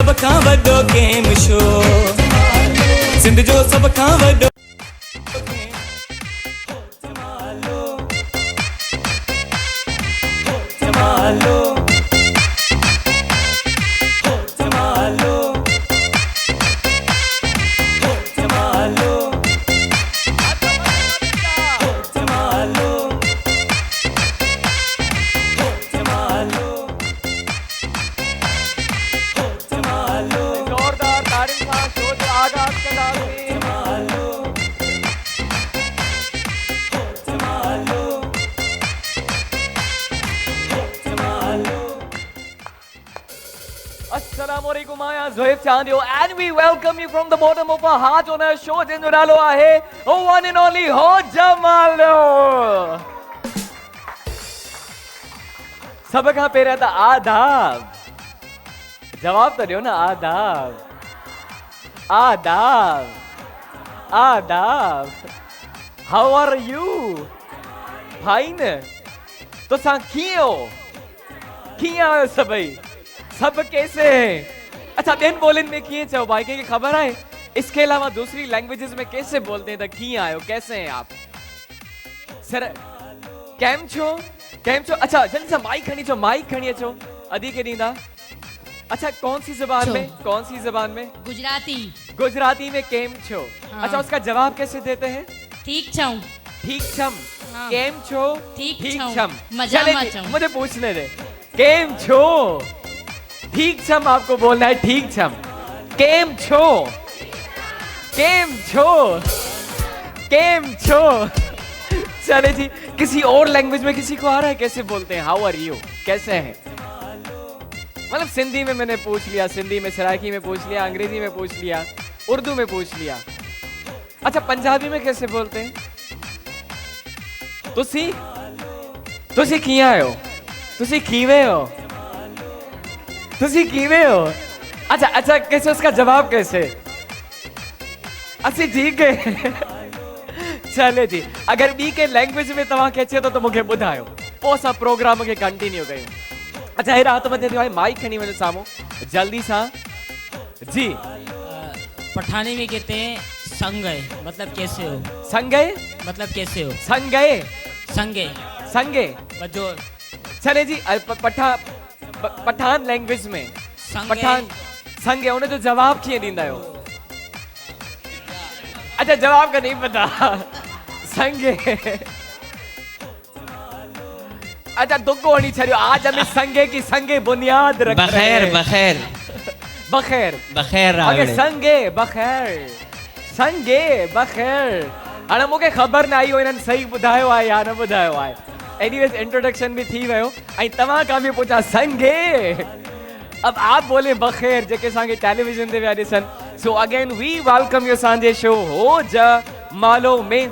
सब खां वॾो game show Sindh जो सब खां वॾो जमालो जमालो जमालो जमालो जमालो जमालो जोरदार तारीफ का शो जो आगाज कंदासीं। Jamalo Jamalo Assalamualaikum, I am Zohaib Chandio and we welcome you from the bottom of our heart on our show जिन नालो आहे one and only हो जमालो। सब खां पहिरियां त आदाब, जवाब तो ॾियो न आदाब आदाब आदाब। हाउ आर यू फाइन तो सा कीअं आयो सभई सब कैसे हैं? अच्छा ॿियनि ॿोलियुनि में कीअं चओ भाई कंहिंखे ख़बर आहे? इसके अलावा दूसरी लैंग्वेजेस में कैसे बोलते हैं? तो कीअं आयो, कैसे हैं आप? सर कैम छो अच्छा जल्दी से माइक खणी अचो, माइक खणी अचो, अदी के ॾींदा। अच्छा कौन सी जबान में? गुजराती में केम छो। हाँ। अच्छा उसका जवाब कैसे देते हैं? ठीक छम हाँ। केम छो ठीक छम छम। मजा चले मा जी, छम। मुझे पूछने दे केम छो ठीक छम आपको बोलना है ठीक छम। केम छो चले जी किसी और लैंग्वेज में किसी को आ रहा है कैसे बोलते हैं? हाउ आर यू, कैसे हैं? मतलब सिंधी में मैंने पूछ लिया, सिंधी में सराइकी में पूछ लिया, अंग्रेजी में पूछ लिया, उर्दू में पूछ लिया। अच्छा पंजाबी में कैसे बोलते हैं? तुसी किए आयो? तुसी कीवे हो? अच्छा कैसे, उसका जवाब कैसे? अच्छी ठीक है चले जी, अगर बी के लैंग्वेज में तव्हां खे अचे तो मूंखे ॿुधायो, पोइ असां प्रोग्राम खे कंटिन्यू कयूं। अच्छा हे रात वधे थियो आहे, माइक खणी वञो साम्हूं जल्दी सां जी। पठानी में कहते हैं संगय, मतलब कैसे हो? संगे मतलब कैसे हो? संगे संगे बजो चले जी। पठान लैंग्वेज में पठान संगे उन जो जवाब कीअं ॾींदा आहियो? अच्छा जवाब का नहीं पता संगे। अच्छा दुक्को हणी छड़ियो, आज हमें संगे की संगे बुनियाद रख रहे हैं। बखैर ओके संगे बखैर हाणे मूंखे ख़बर न आई हो इन्हनि सही ॿुधायो आहे या न ॿुधायो आहे। एनीवेज इंट्रोडक्शन भी थी वियो ऐं तव्हां खां बि पुछा संगे। अब आप बोले बखैर जेके असांखे टेलीविजन ते विया ॾिसनि। So again we welcome you असांजे शो हो जमालो में।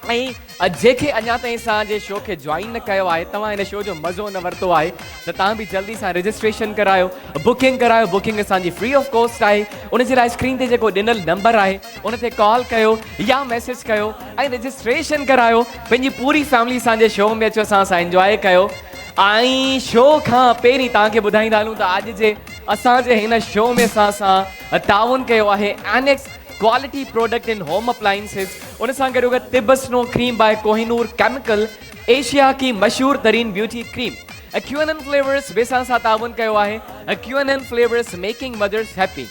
ऐं जेके अञा ताईं असांजे शो खे ज्वाइन न कयो आहे, तव्हां हिन शो जो मज़ो न वरितो आहे त तव्हां बि जल्दी सां रजिस्ट्रेशन करायो, बुकिंग करायो। बुकिंग असांजी फ्री ऑफ कॉस्ट आहे। उन जे लाइ स्क्रीन ते जेको ॾिनल नंबर आहे उन ते कॉल कयो या मैसेज कयो ऐं रजिस्ट्रेशन करायो। पंहिंजी पूरी फैमिली असांजे शो में अचो, असां सां इंजॉय कयो। ऐं शो खां पहिरीं तव्हांखे ॿुधाईंदा हलूं त अॼु जे असांजे हिन शो में असां सां ताउन कयो आहे Anex quality product in home appliances. उन सां गॾु गॾु तिब snow cream by Kohinoor chemical, Asia की मशहूर तरीन ब्यूटी क्रीम। QNN फ्लेवर्स बि असां सां ताउन कयो आहे। QNN flavours making mothers happy.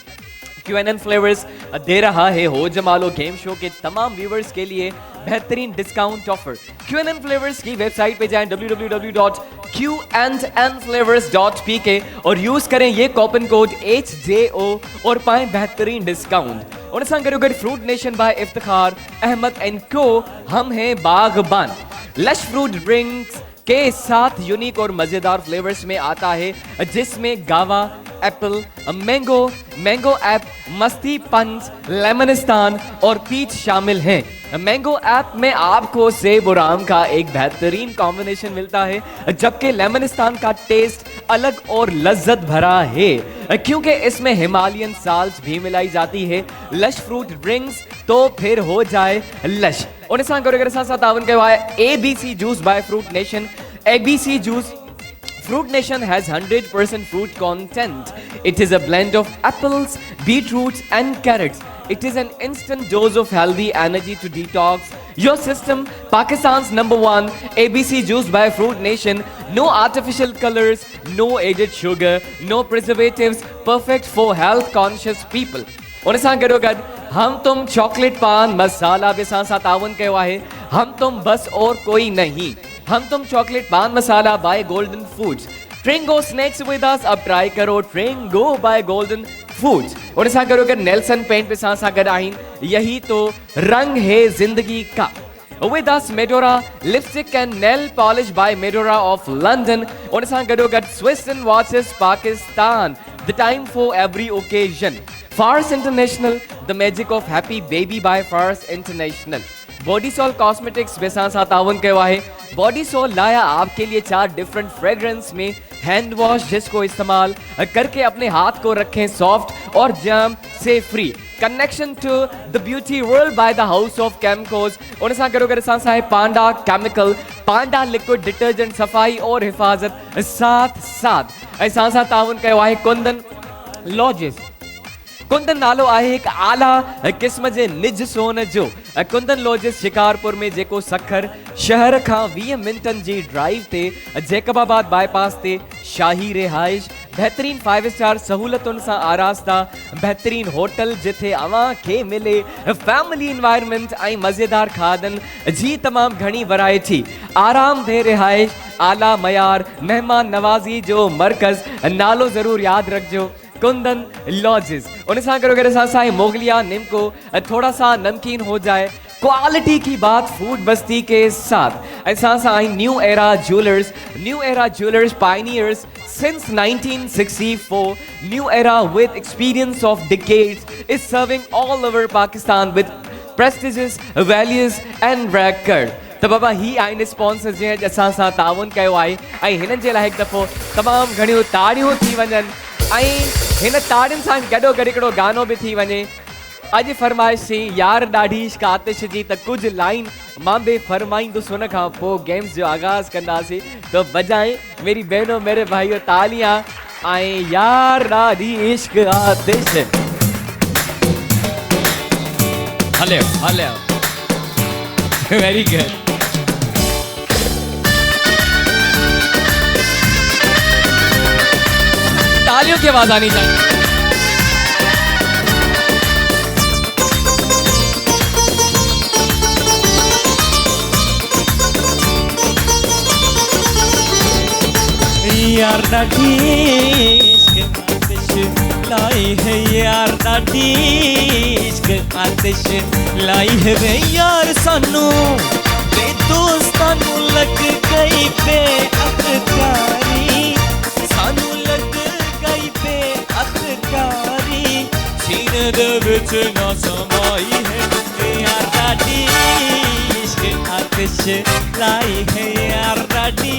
QNN flavours दे रहा है हो जमालो गेम शो के तमाम व्यूवर्स के लिए बेहतरीन डिस्काउंट ऑफर। QNN फ्लेवर्स की वेबसाइट पे जाएं www.qnnflavors.pk और यूज करें ये कूपन कोड HJO और पाएं बेहतरीन डिस्काउंट। उन सां गॾो गॾु Fruit Nation by Iftikhar Ahmed and को हम हैं बागबान। लश फ्रूट ड्रिंक्स के साथ यूनिक और मजेदार फ्लेवर्स में आता है जिसमें गावा, एप्पल, मैंगो ऐप, मस्ती पंच, लेमनिस्तान और पीच शामिल हैं। मैंगो ऐप में आपको सेब और आम का एक बेहतरीन कॉम्बिनेशन मिलता है, जबकि लेमनिस्तान का टेस्ट अलग और लज्जत भरा है क्योंकि इसमें हिमालयन साल्ट भी मिलाई जाती है। लश फ्रूट ड्रिंक्स तो फिर हो जाए लश। उन सां गॾु अगरि असां सां ताउन कयो आहे ABC juice by Fruit Nation. ABC जूस Fruit Nation has 100% fruit content. It is a blend of apples, beetroots and carrots. It is an instant dose of healthy energy to detox your system. Pakistan's #1 ABC juice by Fruit Nation. No artificial colors, no added sugar, no preservatives. Perfect for health conscious people. उन सां गॾोगॾु हम तुम chocolate पान मसाला बि असां सां ताउन कयो आहे. हम तुम बस और कोई नहीं. हम तुम चॉकलेट पान मसाला by golden foods. Tringo snacks with us. अब ट्राई करो ट्रिंगो बाय गोल्डन फूड्स. उन सां गॾोगॾु नेल्सन पेंट बि असां सां गॾु आहिनि. यही तो रंग है जिंदगी का. With us Medora lipstick and nail polish by Medora of London. उन सां गॾोगॾु Swiss and watches Pakistan. The time for every occasion. Fars International, the magic of happy baby by Fars International. Body Sol Cosmetics भी साथ ताउन कयो आहे. Body Sol लाया आपके लिए 4 डिफरेंट फ्रेग्रेंस में हैंड वॉश जिसको इस्तेमाल करके अपने हाथ को रखें सॉफ्ट और जर्म से free. Connection to the beauty world by the House of Chemicals. उन सां गॾोगॾु असां सां आहे पांडा केमिकल, पांडा लिक्विड डिटर्जेंट सफ़ाई और हिफ़ाज़त साथ साथ. ऐं सां ताउन कयो आहे कुंदन लॉजिस. कुंदन नालो आहे हिकु आला क़िस्म जे निज सोन जो. कुंदन लॉजिस शिकारपुर में जेको सखर शहर खां 20 मिंटनि जी ड्राइव ते जैकबाबाद बाईपास ते शाही रिहाइश, बहितरीन 5 स्टार सहूलतुनि सां आरास्ता, बहितरीन होटल जिथे अव्हां खे मिले फैमिली एनवायरनमेंट ऐं मज़ेदार खाधनि जी तमामु घणी वैरायटी. आरामदेह रिहाइश, आला मयार, महिमान नवाज़ी जो मर्कज़. नालो ज़रूर यादि रखिजो, कुंदन लॉजिस. उन सां गॾोगॾु असां सां मोगलिया निमको. थोड़ा सा नमकीन हो जाए, क्वालिटी की बात फूड बस्ती के साथ. ऐसा new era jewellers. New era jewellers pioneers since 1964. New era with experience of decades is serving all over Pakistan with prestigious values and record. तो बाबा ही आहिनि स्पॉन्सर जंहिं असां सां ताउन कयो आहे ऐं हिननि जे लाइ हिकु दफ़ो तमामु घणियूं ताड़ियूं थी वञनि ऐं हिन ताड़ियुनि सां गॾोगॾु हिकिड़ो गानो बि थी वञे. अॼु फरमाइश थी यार ॾाढी इश्क आतिश जी, त कुझु लाइन मां बि फरमाईंदुसि. हुन खां पोइ गेम्स जो आगाज़ कंदासीं. तो बजाए मेरी बहनों मेरे भाइयों तालियां ऐं यार ॾाढी इश्क आतिश. हले हले वेरी गुड. तालियों की आवाज आनी चाहिए. यार ॾाढी इश्क आतिश लाई है. यार ॾाढी इश्क आतिश लाई है वे यार सानू वे दोस्तानू लग गई पे अखकारी. सानू लग गई पे अखकारी. सीने दे विच ना समाई है. यार ॾाढी इश्क आतिश लाई है. यार ॾाढी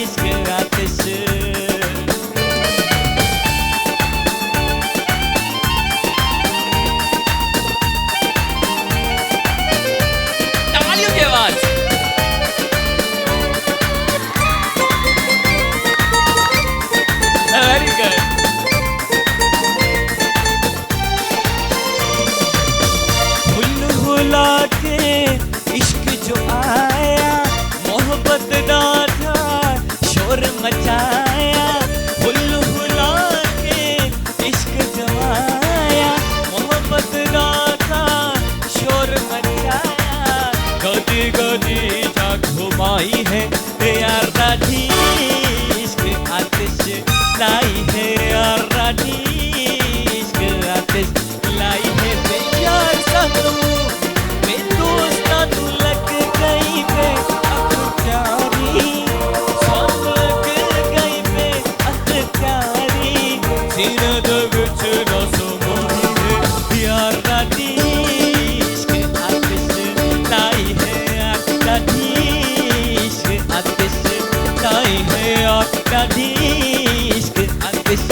इश्क आतिश. तालियों की आवाज. Very good. फुल हुला के इश्क जो आया, मोहब्बत डाटा शोर मचाया. फुल हुला के इश्क जो आया, मोहब्बत डाटा शोर मचाया. गदी गदी झाग घुमाई है. यार ॾाढी इश्क आतिश लाई है. यार ॾाढी इश्क आतिश लाई है. यार सानू वे दोस्तानू लग गई पे अखकारी. सानू लग गई पे अखकारी. सीने दे विच ना समाई है. यार ॾाढी इश्क आतिश लाई है. यार ॾाढी इश्क आतिश लाई है. यार ॾाढी इश्क आतिश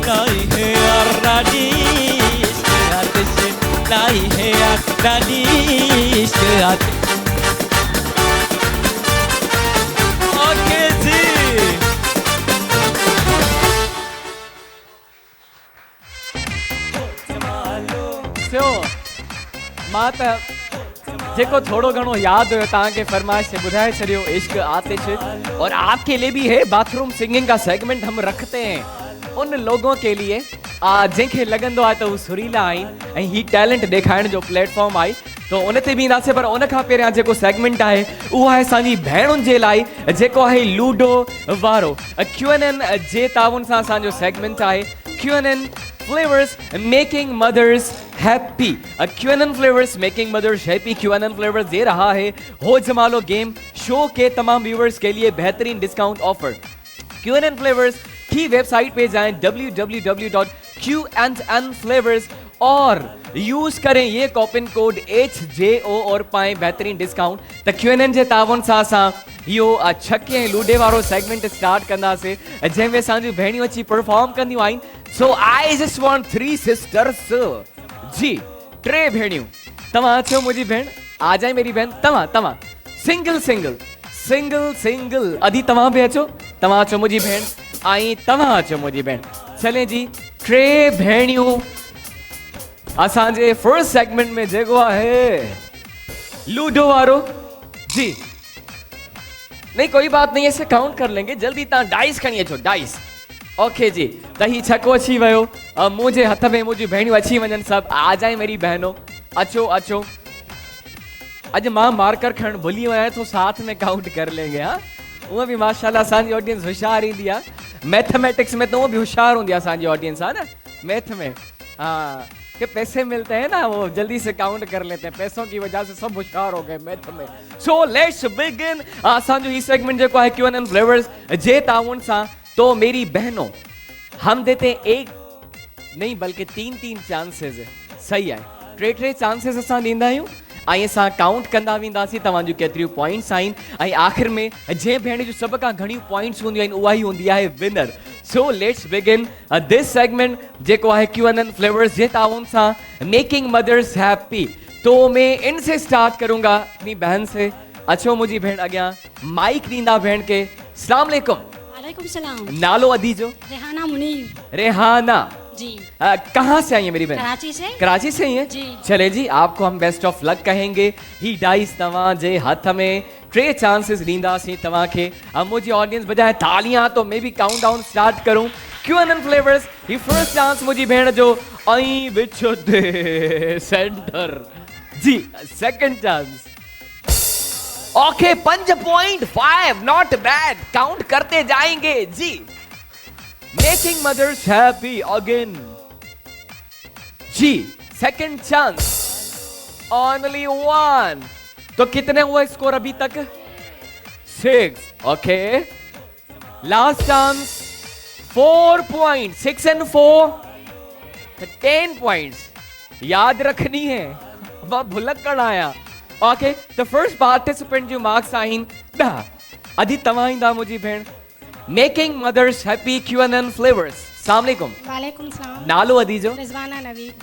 लाई है. यार ॾाढी इश्क आतिश लाई है. यार ॾाढी इश्क आतिश. ओके जी. ॾिसो मां त जेको थोड़ो घणो याद हुयो तव्हांखे फरमाइश से बुधाए छॾियो इश्क आतिश। और आपके लिए भी है बाथरूम सिंगिंग का सेगमेंट हम रखते हैं उन लोगों के लिए जंहिंखे लॻंदो आहे त हू सुरीला आहिनि ऐं ही टैलेंट ॾेखारण जो प्लेटफॉर्म आहे तो उन ते बि ईंदासीं। पर उन खां पहिरियां जेको सेगमेंट आहे उहो आहे असांजी भेणुनि जे लाइ जेको आहे लूडो वारो। QNN जे ताउन सां असांजो सेगमेंट आहे QNN Flavors Making Mothers Happy। QNN Flavors Making Mothers Happy QNN Flavors दे रहा है हो जमालो गेम शो के तमाम व्यूअर्स के लिए बेहतरीन डिस्काउंट ऑफर। QNN Flavors की वेबसाइट पे जाएं www.qnnflavors और यूज करें ये कॉपन कोड HJO और पाएं बेहतरीन डिस्काउंट। तो QNN जे ताउन सां असां यो छके ऐं लूडे वारो सेगमेंट स्टार्ट कंदासीं जंहिंमें असांजूं भेणियूं अची परफॉर्म कंदियूं आहिनि। सो आई जस्ट वांट 3 सिस्टर्स जी 3 भेणियूं। तव्हां अचो मुंहिंजी भेण आ जाए मेरी बहन। तव्हां सिंगल सिंगल सिंगल सिंगल अधी तव्हां बि अचो मुंहिंजी भेण ऐं तव्हां अचो मुंहिंजी भेण। चले जी 3 भेणियूं असांजे फर्स्ट सेगमेंट में जेको आहे लूडो वारो जी। नहीं कोई बात नहीं ऐसे काउंट कर लेंगे जल्दी तव्हां डाइस खणी अचो डाइस। ओके जी त ही छको अची वियो मुंहिंजे हथ में मुंहिंजी भेणियूं अची वञनि सभु। आ जाए मेरी बहनों अचो अचो। अॼु मां मार्कर खणण भुली वियो आहियां तो साथ में काउंट कर लेंगे। हाँ उहा भी माशाल्लाह असांजी ऑडियंस होशियार ईंदी आहे मैथमेटिक्स में तो वो भी होशियार हूंदी आहे असांजी ऑडियंस है ना मैथ में। हाँ कि पैसे मिलते हैं ना वो जल्दी से काउंट कर लेते हैं पैसों की वजह से सब होशियार हो गए मैथ में। सो लेट्स बिगिन असांजो ही सेगमेंट जेको है QNN फ्लेवर्स जे ताउन सां। तो मेरी बहनों हम देते हैं एक नहीं बल्कि 3 चांसेस सही है 3 चांसेस असां ॾींदा आहियूं ऐं असां काउंट कंदा वेंदासीं तव्हांजूं केतिरियूं पॉइंट्स आहिनि ऐं आख़िर में जंहिं भेण जूं सभ खां घणियूं पॉइंट्स हूंदियूं आहिनि उहा ई हूंदी आहे winner. So let's begin this segment जेको आहे QNN फ्लेवर्स जे ताउन सां मेकिंग मदर्स हैप्पी। तो मैं इनसे स्टार्ट करूंगा अपनी बहन से। अचो मुंहिंजी भेण अॻियां माइक ॾींदा भेण के। अस्सलाम वालेकुम। वालेकुम सलाम। नालो अदी जो? रेहाना मुनीर। रेहाना जी। कहाँ से आई है मेरी बहन? कराची से। कराची से ही है जी। चले जी आपको हम बेस्ट ऑफ लक कहेंगे। ही डाइस तव्हां जे हथ में 3 चांसेस ॾींदासीं तव्हांखे। मुंहिंजी ऑडियंस बजाए तालियां तो मैं भी काउंट डाउन स्टार्ट करूं। QNN फ्लेवर्स ही फर्स्ट चांस मुंहिंजी भेण जो ऐं विच ते सेंटर जी। Second chance okay 5.5 not bad count करते जाएंगे जी। मेकिंग मदर्स हैप्पी अगेन जी। सेकंड चांस ओनली 1 तो कितने हुए स्कोर अभी तक 6। Okay last chance 4 point 6 and 4 10 points याद रखनी है भुलक्कड़ आया। ओके द फर्स्ट पार्टिसिपेंट जो मार्क्स आहिनि 10 अधी तव्हां ईंदा मुंहिंजी भेण। Making mothers happy QNN Flavours. अस्सलाम वालेकुम। वालेकुम सलाम। नालो अदी जो? रिजवाना नवीद।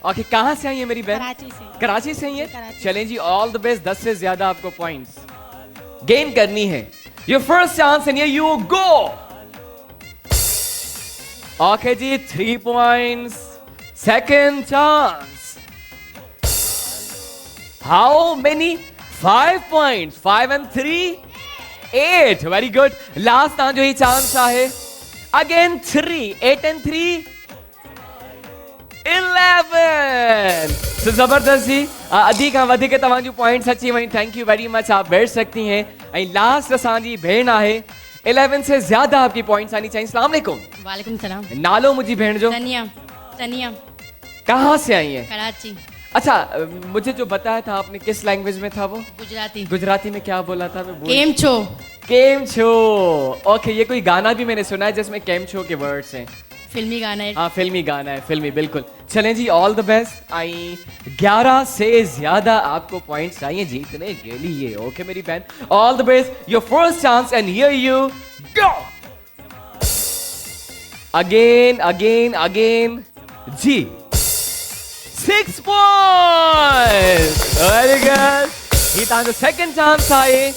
ओके कहाँ से आई है मेरी बहन? कराची से। कराची से ही है कराची। चलें जी ऑल द बेस्ट। 10 से ज्यादा आपको पॉइंट्स गेन करनी है। Your first chance and you go. Okay जी 3 points. Second chance how many 5 points 5 and 3 8 very good. Last तव्हांजो ही चांस आहे अगेन 3 8 and 3 11। तो जबरदस्त जी अधी खां वधीक तव्हांजूं पॉइंट्स अची वई। थैंक यू वेरी मच आप बैठ सकती हैं। ऐं लास्ट असांजी भेण आहे 11 से ज्यादा आपकी पॉइंट्स आनी चाहिए। अस्सलाम वालेकुम। वालेकुम सलाम। नालो मुझी भेण जो? तनिया। तनिया। कहाँ से आई है? कराची। अच्छा मुझे जो बताया था आपने किस लैंग्वेज में था वो? गुजराती। गुजराती में क्या बोला था? मैं केम छो। केम छो। ओके ये कोई गाना भी मैंने सुना है जिसमें केम छो के वर्ड्स हैं। फिल्मी गाना है। हाँ फिल्मी गाना है फिल्मी बिल्कुल। चलें जी ऑल द बेस्ट। आई 11 से ज्यादा आपको पॉइंट्स चाहिए जीतने के लिए। ओके मेरी बहन all the best. Your first chance and here you go. Again again again जी 6 पॉइंट्स वेरी गुड। ये तव्हांजो सेकंड चांस आहे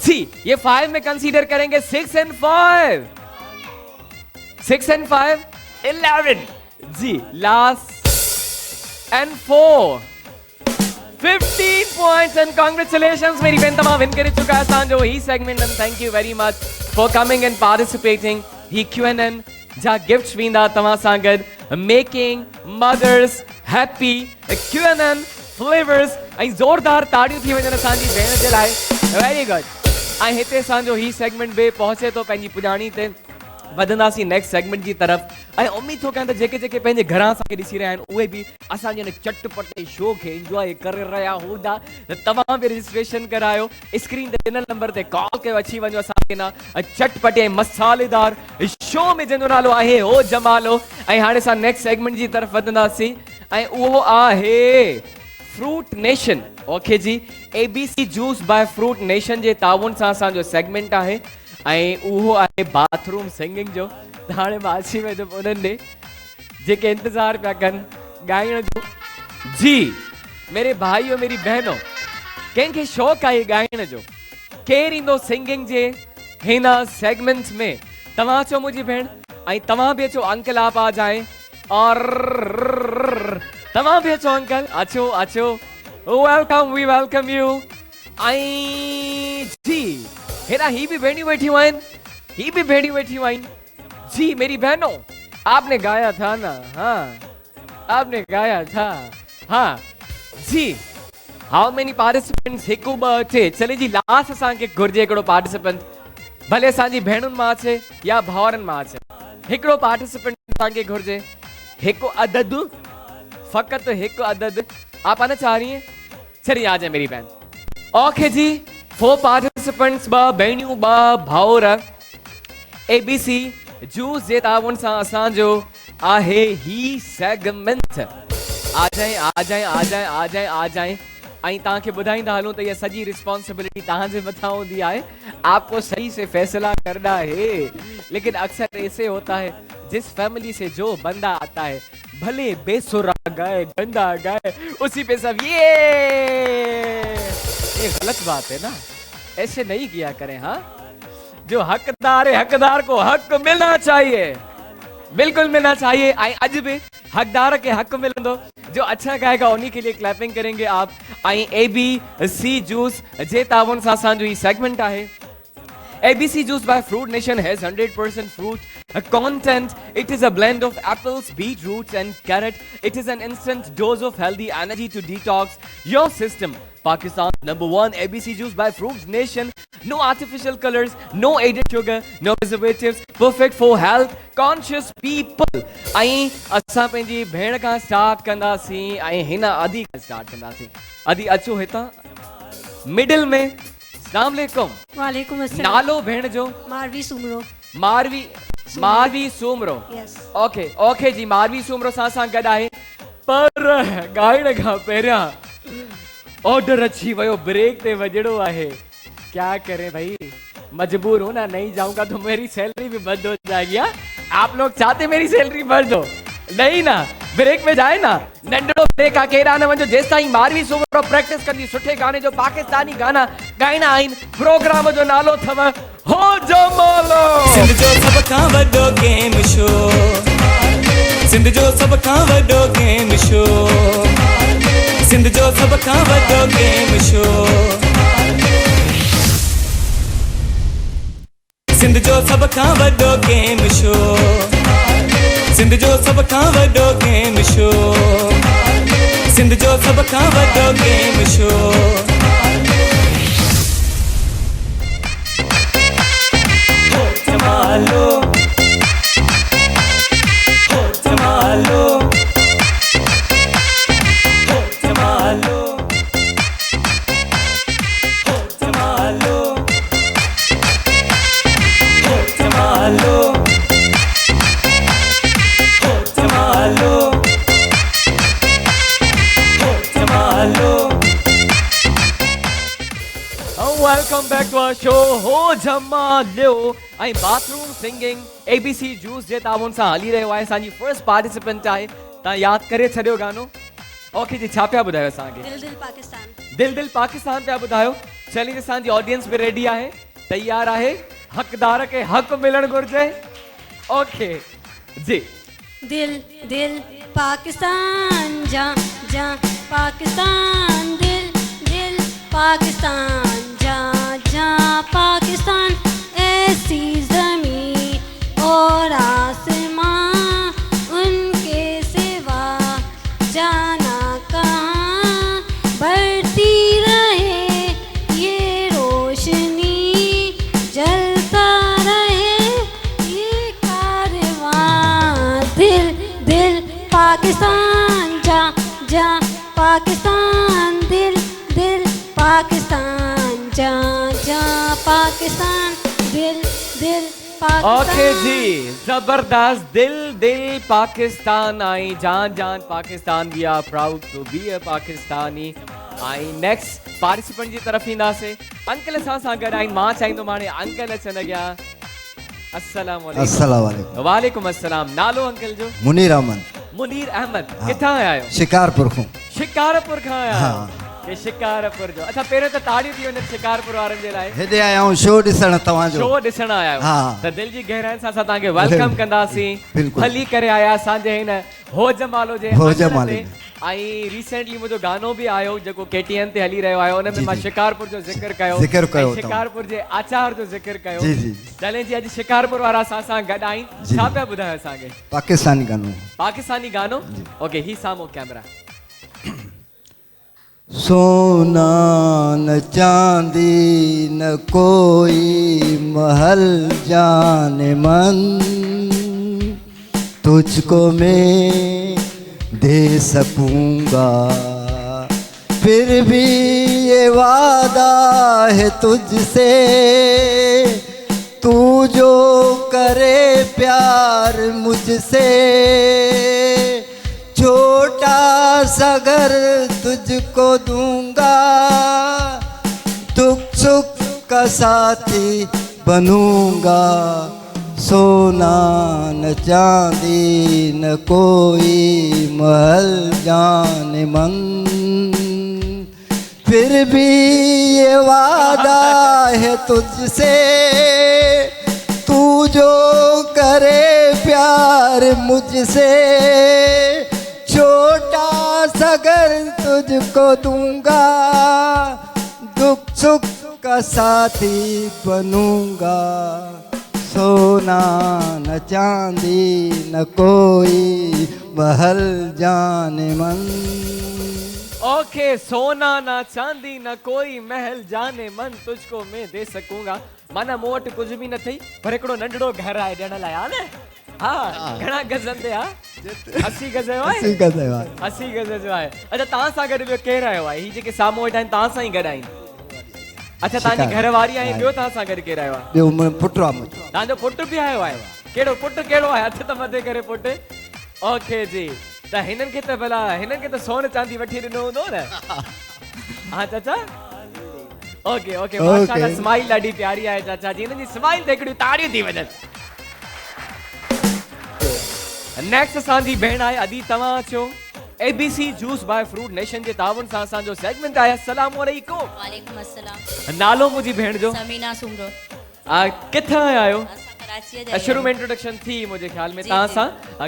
जी। ये 5 में कंसीडर करेंगे 6 and 5 6 and 5 11 ji. Last and 4. 15 points and congratulations मेरी बहन तमाम विन कर चुका है सांजो ही segment and thank you very much for coming and participating. ही Q&A जा गिफ्ट्स वींदा तव्हां सां गॾु making mothers happy Q&A flavours ऐं ज़ोरदार ताड़ियूं थी वञनि असांजी भेण जे लाइ. Very good. ऐं हिते असांजो ही सेगमेंट बि पहुचे थो पंहिंजी पुॼाणी ते. वधंदासीं नेक्स्ट सेगमेंट की तरफ ऐं उम्मीद थो कयां त जेके जेके पंहिंजे घरां असांखे ॾिसी रहिया आहिनि उहे बि असांजे हिन चटपटे शो खे इंजॉय करे रहिया हूंदा. त तव्हां बि रजिस्ट्रेशन करायो. स्क्रीन ते ॾिनल नंबर ते कॉल कयो. अची वञो असांखे न चटपटे मसालेदार शो में जंहिंजो नालो आहे हो जमालो. ऐं हाणे असां नेक्स्ट सेगमेंट जी तरफ़ वधंदासीं ऐं उहो आहे फ्रूट नेशन. ओके जी. ABC juice by Fruit Nation जे ताउन सां असांजो सेगमेंट आहे ऐं उहो आहे बाथरूम सिंगिंग जो. हाणे मां अची वेंदुमि उन्हनि ॾे जेके इंतज़ारु पिया कनि ॻाइण जो. जी मेरे भाइयों मेरी बहनों, कंहिंखे शौक़ु आहे ॻाइण जो? केरु ईंदो सिंगिंग जे हिन सेगमेंट में? तव्हां अचो मुंहिंजी भेण ऐं तव्हां बि अचो. अंकल आप आ जाए और तव्हां बि अचो अंकल. अचो अचो. Welcome we welcome you. ऐं जी हेरा ही भी भेड़ियों बैठी आइन. ही भी भेड़ियों बैठी आइन. जी मेरी बहनों आपने गाया था ना? हाँ आपने गाया था. हाँ जी. How many participants? हिकु ॿ टे. चले जी लास्ट असांखे घुर्जे हिकिड़ो पार्टिसिपेंट भले असांजी भेणुनि मां अचे या भाउरनि मां अचे. हिकिड़ो पार्टिसिपेंट असांखे घुर्जे. हिकु अदद फ़क़त हिकु अदद. आप आना चाह रही हैं? चलिए आ जाए मेरी बहन. ओके जी. 4 पार्टिसिपेंट्स, 2 भेणियूं 2 भाउर. ABC जूस जे ताउन सां असांजो आहे ही सेगमेंट. आ जाए आ जाए आ जाए आ जाए आ जाए. ऐं तव्हांखे ॿुधाईंदा हलूं त इहा सॼी रिस्पॉन्सिबिलिटी तव्हांजे मथां हूंदी आहे. आपको सही से फैसला करना है. लेकिन अक्सर ऐसे होता है जिस फैमिली से जो बंदा आता है भले बेसुरा गाए गंदा गाए उसी पे सब ये गलत बात है ना. ऐसे नहीं किया करें. हाँ जो हकदार है हकदार को हक मिलना चाहिए. बिल्कुल मिलना चाहिए. अज भी हकदार के हक मिलंदो. जो अच्छा गाएगा उन्हीं के लिए क्लैपिंग करेंगे आप. ABC जूस जे ताउन सां असांजो ही सेगमेंट आहे. ABC juice by Fruit Nation has 100% fruit content. It is a blend of apples, beetroots and carrot. It is an instant dose of healthy energy to detox your system. Pakistan's #1 ABC juice by Fruit Nation. No artificial colors, no added sugar, no preservatives. Perfect for health conscious people. ऐं असां पंहिंजी भेण खां start कंदासीं ऐं हिन अदी खां start कंदासीं. अदी अचो हितां मिडिल में. अस्सलाम वालेकुम. वालेकुम अस्सलाम. नालो भेण जो? मारवी सुमरो. मारवी सुमरो. यस. ओके ओके जी. मारवी सुमरो सां गॾु आहे. पर ॻाइण खां पहिरियां ऑर्डर अची वियो. ब्रेक ते वञणो आहे. क्या करें भाई, मजबूर हूं ना. नहीं जाऊंगा तो मेरी सैलरी भी बंद हो जाएगी. आप लोग चाहते मेरी सैलरी बंद हो? नहीं ना. ब्रेक में जाए ना. नंढड़ो ब्रेक आहे. केरा न वञो जेसि ताईं मारवी सुमरो प्रैक्टिस कंदी सुठे गाने जो. पाकिस्तानी गाना ॻाइणा आहिनि. प्रोग्राम जो नालो अथव हो जमालो. सिंध जो सभ खां वॾो गेम शो. सिंध जो सभ खां वॾो गेम शो. सिंध जो सभ खां वॾो गेम शो. सिंध जो सभ खां वॾो गेम शो. सिंध जो सभ खां वॾो गेम शो. सिंध जो सभ खां वॾो गेम शो. हो जमालो. हो जमालो. हो जमालो. हो जमालो. हो जमालो. हो जमालो. हो जमालो. Welcome back to our show हो जमालो. ऐं बाथरूम सिंगिंग ABC जूस जे ताउन सां हली रहियो आहे. असांजी फर्स्ट पार्टिसिपेंट आहे. तव्हां यादि करे छॾियो गानो. ओके जी. छा पिया ॿुधायो असांखे? दिल दिल पाकिस्तान. दिल दिल पाकिस्तान पिया ॿुधायो. चलिए असांजी ऑडियंस बि रेडी आहे, तैयार आहे. हकदार खे हक मिलणु घुरिजे. ओके जी. दिल दिल पाकिस्तान जा जा पाकिस्तान दिल दिल पाकिस्तान जा जा पाकिस्तान ऐसी ज़मीं और आसमां उनके सिवा जाना कहाँ बढ़ती रहे ये रोशनी जलता रहे ये कारवां दिल दिल पाकिस्तान जा जा पाकिस्तान दिल दिल पाकिस्तान जा जा पाकिस्तान दिल दिल ओके जी, जबरदस्त। दिल दिल पाकिस्तान आई, जान जान Pakistan. We are proud to be a Pakistani. आई नेक्स्ट पार्टिसिपेंट जी तरफ ईंदासीं। अंकल सां गॾु आहिनि। मां चाहींदो हाणे अंकल अचनि अॻियां। अस्सलाम वालेकुम। अस्सलाम वालेकुम। वालेकुम अस्सलाम। नालो अंकल जो? मुनीर अहमद। मुनीर अहमद। किथां आया आहियो? शिकारपुर खां। शिकारपुर खां आया आहियो? हाँ। के शिकारपुर जो। अच्छा, पहिरियों त ताड़ियूं थी वञनि शिकारपुर वारनि जे लाइ। हेॾे आया आहियूं शो ॾिसण तव्हांजो। शो ॾिसण आया आहियो। हाँ। त दिल जी गहराइनि सां असां तव्हांखे वेलकम कंदासीं। बिल्कुलु। भली करे आया असांजे हिन होजमालो जे होजमाले अंगण ते। ऐं रिसेंटली मुंहिंजो गानो बि आयो जेको KTN ते हली रहियो आहे, उन में मां शिकारपुर जो ज़िक्र कयो। ज़िक्र कयो ऐं शिकारपुर जे आचार जो ज़िक्र कयो। जी जी। चले जी, अॼु शिकारपुर वारा असां सां गॾु आहिनि। छा पिया ॿुधायो असांखे? पाकिस्तानी गानो। पाकिस्तानी गानो। ओके, ही साम्हूं कैमरा। सोना न चांदी न कोई महल जाने मन, तुझको मैं दे सकूंगा, फिर भी ये वादा है तुझसे, तू जो करे प्यार मुझसे, छोटा सा घर तुझको दूंगा, दुख सुख का साथी बनूंगा, सोना न चांदी न कोई महल जाने मन, फिर भी ये वादा है तुझसे, तू जो करे प्यार मुझसे, छोटा सा घर तुझको दूंगा, दुख सुख का साथी बनूंगा, सोना न चांदी न कोई महल जाने मन। ओके, सोना ना चांदी न कोई महल जाने मन, तुझको मैं दे सकूंगा। माना मूं वटि कुझु बि न थई, पर हिकिड़ो नंढड़ो घर आहे ॾियण लाइ। हा न? हाँ, घणा गज़नि ते? हा, 80 गज़ जो आहे। 80 गज़ जो आहे। 80 गज़ जो आहे। अच्छा, तव्हां सां गॾु ॿियो केरु आयो आहे? ही जेके साम्हूं वेठा आहिनि तव्हां सां ई गॾु आहिनि? अच्छा, तव्हांजी घरवारी आहे। ॿियो तव्हां सां गॾु केरु आयो आहे? ॿियो मुंहिंजो पुटु आहे। तव्हांजो पुटु बि आयो आहे? कहिड़ो पुटु कहिड़ो आहे? हथ त मथे करे पुटु। ओके जी, त हिननि खे त भला हिननि खे त सोन चांदी वठी ॾिनो हूंदो न? हा चाचा। ओके ओके, माशाल्लाह, स्माइल ॾाढी प्यारी आहे चाचा जी। हिननि जी स्माइल ते हिकिड़ियूं ताड़ियूं थी वञनि। नेक्स्ट असांजी भेण आहे अदी। तव्हां अचो। ABC juice by Fruit Nation जे तावन सां असांजो सेगमेंट आहे। अस्सलाम वालेकुम। वालेकुम अस्सलाम। नालो मुंहिंजी भेण जो? समीना सुमरो। किथां आया आहियो? असां कराची जा। शुरू में इंट्रोडक्शन थी मुंहिंजे ख्याल में। तव्हां सां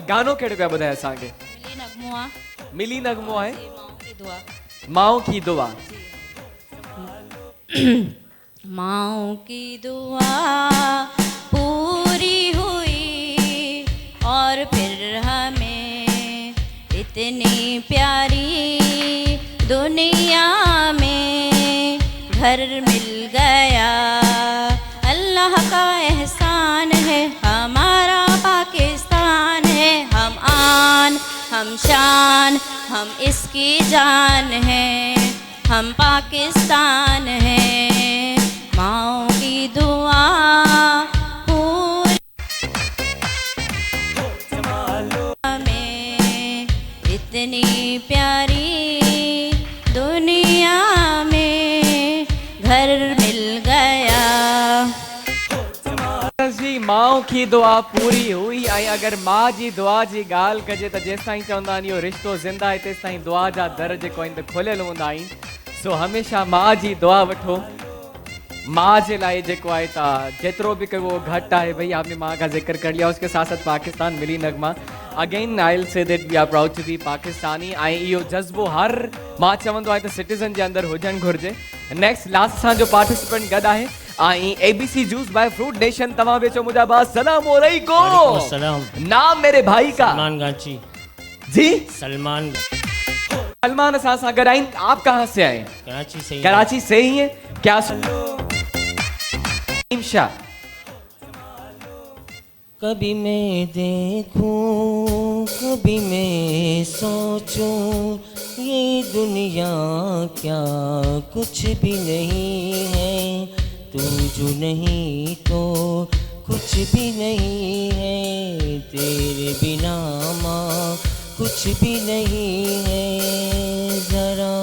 गानो कहिड़ो पिया ॿुधायो असांखे? मिली नगमो आहे। मिली नगमो आहे। माओ की दुआ। माओ की दुआ। माओ की दुआ पूरी हुई और फिर हमें इतनी प्यारी दुनिया में घर मिल गया। अल्लाह का एहसान है, हमारा पाकिस्तान है। हम आन, हम शान, हम इसकी जान है। हम पाकिस्तान हैं। माओ की दुआ पूरी में इतनी प्यारी दुनिया में घर मिल गया। जी, माओ की दुआ पूरी हुई। ऐं अगरि माउ जी दुआ जी ॻाल्हि कजे त जेसिताईं चवंदा आहिनि इहो रिश्तो ज़िंदा आहे, तेसिताईं दुआ जा दर जेको आहिनि त खुलियल हूंदा आहिनि। सो हमेशह माउ जी दुआ वठो। माँ जे लाइ जेको आहे तव्हां जेतिरो बि कयो घटि आहे। भई आपने माँ का जिक्र कर लिया, उसके साथ साथ पाकिस्तान मिली नगमा। Again I will say that we are proud to be Pakistani ऐं इहो जज़्बो हर मां चवंदो आहियां त सिटीज़न जे अंदरि हुजणु घुरिजे नेक्स्ट लास्ट असांजो पार्टिसिपेंट गॾु आहे आई ABC juice by Fruit Nation तमाम बेचो मुझा बात सलाम अलैकुम सलाम। नाम मेरे भाई का सलमान गांची। जी सलमान। सलमान असा गॾु आहिनि आप कहाँ से आए कराची से। कराची से ही है क्या शाह कभी मैं देखूं कभी मैं सोचूं ये दुनिया क्या कुछ भी नहीं है तू जो नहीं तो कुछ भी नहीं है तेरे बिना माँ कुछ भी नहीं है जरा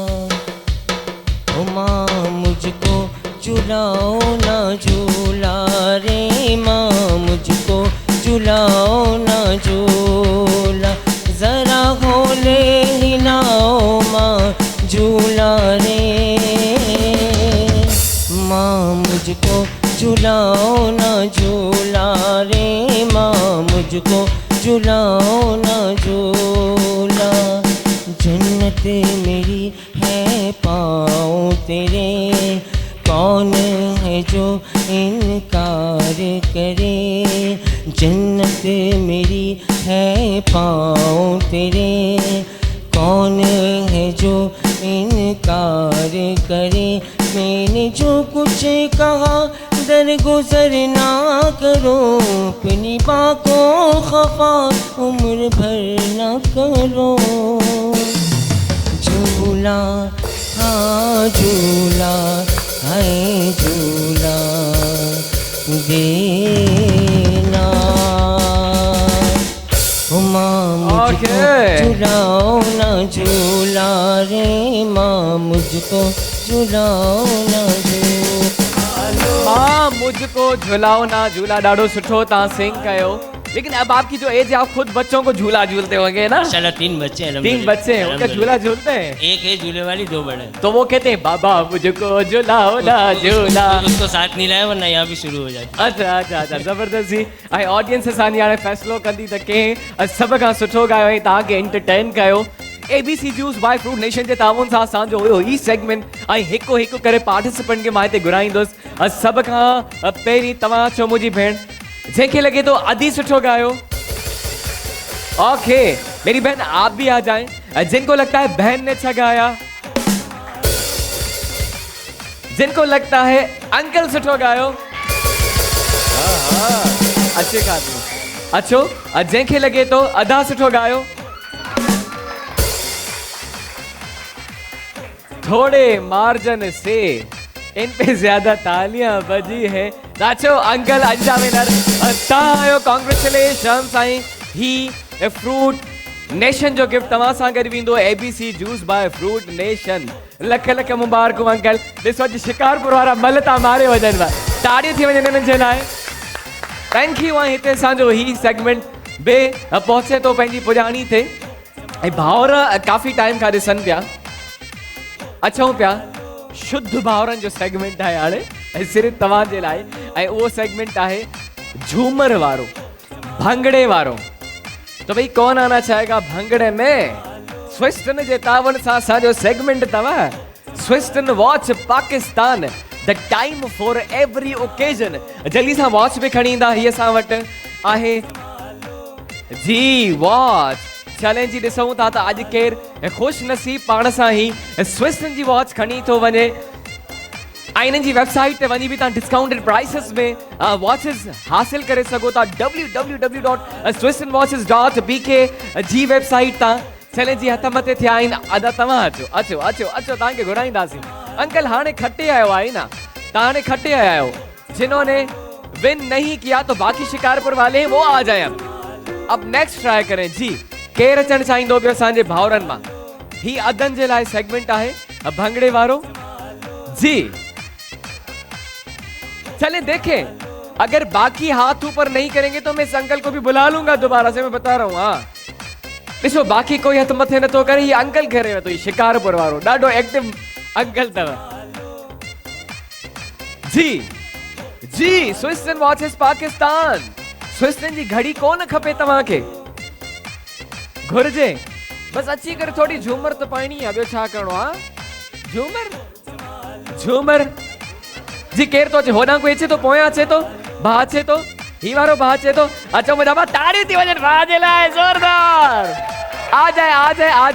ओ माँ मुझको झुलाओ ना झूला रे माँ मुझको झुलाओ ना झूला जरा होले हिलाओ माँ झूला रे माँ मुझको झुलाओ ना झूला रे माँ मुझको झुलाओ ना झूला जन्नत मेरी है पाँव तेरे कौन है जो इनकार करे जन्नत मेरी है पाँव तेरे कौन है जो इनकार करे मैंने जो कुछ कहा दरगुजर ना करो अपनी बातों खफा उम्र भर ना करो झूला हाँ झूला है झूला देना माँ मुझको झुलाओ ना झूला रे माँ मुझको झुलाओ ना झूला माँ मुझको झुलाओ ना झूला ॾाढो सुठो तव्हां सिंग कयो लेकिन अब आपकी जो एज है आप खुद बच्चों को झूला झूलते होंगे ना माशाल्लाह 3 बच्चे हैं 3 बच्चे हैं उनका झूला झूलते हैं एक है झूले वाली 2 बड़े तो वो कहते हैं बाबा मुझको झुलाओ ना झूला उसको साथ नहीं लाया वरना यहाँ भी शुरू हो जाती अच्छा अच्छा अच्छा ज़बरदस्ती ऐं ऑडियंस असांजी हाणे फ़ैसिलो कंदी त कंहिं सभ खां सुठो गायो ऐं तव्हांखे एंटरटेन कयो ABC juice by Fruit Nation जे ताउन सां असांजो हुयो ही सेगमेंट ऐं हिकु हिकु करे पार्टिसिपेंट खे मां हिते घुराईंदुसि सभ खां पहिरीं तव्हां चओ मुंहिंजी भेण जंहिंखे लॻे थो अधी सुठो गायो ओके मेरी बहन आप भी आ जाएं जिनको लगता है बहन ने अच्छा गाया जिनको लगता है अंकल सुठो गायो अच्छे खाते अच्छो जंहिंखे लॻे थो अधा सुठो गायो थोड़े मार्जिन से इन पे ज्यादा तालियां बजी है नाचो अंकल अंजा विनर तायो कांग्रेचुलेशन साईं ही फ्रूट नेशन जो गिफ्ट तव्हां सां गॾु वेंदो ABC juice by Fruit Nation लख लख मुबारकूं अंकल ॾिसो अॼु शिकारपुर वारा मल था मारे वञनि था ताड़ियूं थी वञनि हिननि जे लाइ थैंक यू ऐं हिते असांजो ही सेगमेंट बे पहुचे थो पंहिंजी पुॼाणी ते ऐं भाउर काफ़ी टाइम खां ॾिसनि पिया अचूं पिया शुद्ध भाउरनि जो सेगमेंट आहे हाणे ऐं सिर्फ़ु तव्हां जे लाइ ऐं उहो सेगमेंट आहे झूमर वारो भंगड़े वारो तो भाई कौन आना चाहेगा भंगड़े में स्विस्टन जे तावन सां असांजो सेगमेंट अथव Swiston watch Pakistan the time for every occasion जल्दी सां वॉच बि खणी ईंदा हीअ असां वटि आहे जी वॉच चलें जी ॾिसूं था त अॼु केरु ख़ुशि नसीब पाण सां ई स्विस्टन जी वॉच खणी थो वञे ऐं इन्हनि जी वेबसाइट ते वञी बि तव्हां डिस्काउंटेड प्राइसिस में वॉचिस हासिल करे सघो था www.swissandwatches.bk जी वेबसाइट तां चलें जी हथ मथे थिया आहिनि अदा तव्हां अचो अचो अचो अचो तव्हांखे घुराईंदासीं अंकल हाणे खटे आयो आहे ना तव्हां हाणे खटे आया आहियो जिन्होंने विन नहीं किया तो बाकी शिकारपुर वाले हैं वो आ जाए अब नेक्स्ट ट्राई करें जी केरु अचणु चाहींदो ॿियो असांजे भाउरनि मां ही अदन जे लाइ सेगमेंट आहे भंगड़े वारो जी चले देखें अगर बाकी हाथ ऊपर नहीं करेंगे तो मैं इस अंकल को भी बुला लूंगा दोबारा से मैं बता रहा हूँ हाँ ॾिसो बाकी कोई हथ मथे नथो करे ये अंकल करे तो ये शिकारपुर वारो ॾाढो एक्टिव अंकल अथव जी जी स्विस्टन वॉचेस पाकिस्तान स्विस्टन जी घड़ी कोन खपे तव्हांखे घुर्जे बस अची करे थोड़ी झूमर तो पाइणी आहे ॿियो छा करणो आहे झूमर झूमर जी केर तो अचे होॾां कोई अचे तो पोयां अचे तो भाउ अचे तो ही वारो भाउ अचे तो अचो मुंहिंजा भाउ ताड़ियूं थी वञनि भाउ जे लाइ ज़ोरदार आ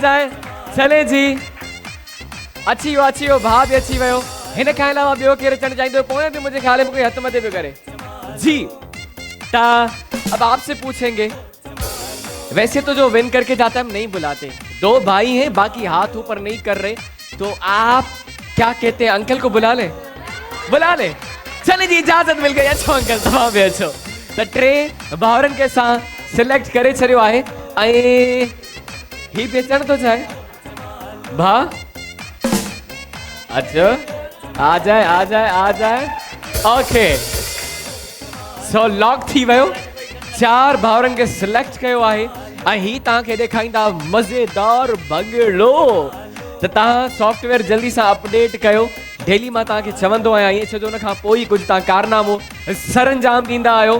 जाए चले जी अची वियो भाउ बि अची वियो हिन खां अलावा ॿियो केरु अचणु चाहींदो पोयां बि मुंहिंजे ख़्याल में कोई हथ मथे पियो करे जी ता अब आपसे पूछेंगे वैसे तो जो विन करके जाता है हम नहीं बुलाते 2 भाई हैं बाकी हाथ ऊपर नहीं कर रहे तो आप क्या कहते हैं अंकल को बुला ले चले जी इजाजत मिल गई अच्छो अंकल तमाम भी अच्छो तो 3 भाउरनि के साथ सिलेक्ट करे छॾियो आहे ऐं ही भी अचण तो चाहे भा अच्छा आ जाए ओके सो लॉक थी वियो 4 भाउरनि खे सिलेक्ट कयो आहे ऐं ही तव्हांखे ॾेखारींदा मज़ेदार भंगड़ो त तव्हां सॉफ्टवेयर जल्दी सां अपडेट कयो डेली मां तव्हांखे चवंदो आहियां ईअं छो जो उन खां पोइ कुझु तव्हां कारनामो सरअंजाम ॾींदा आहियो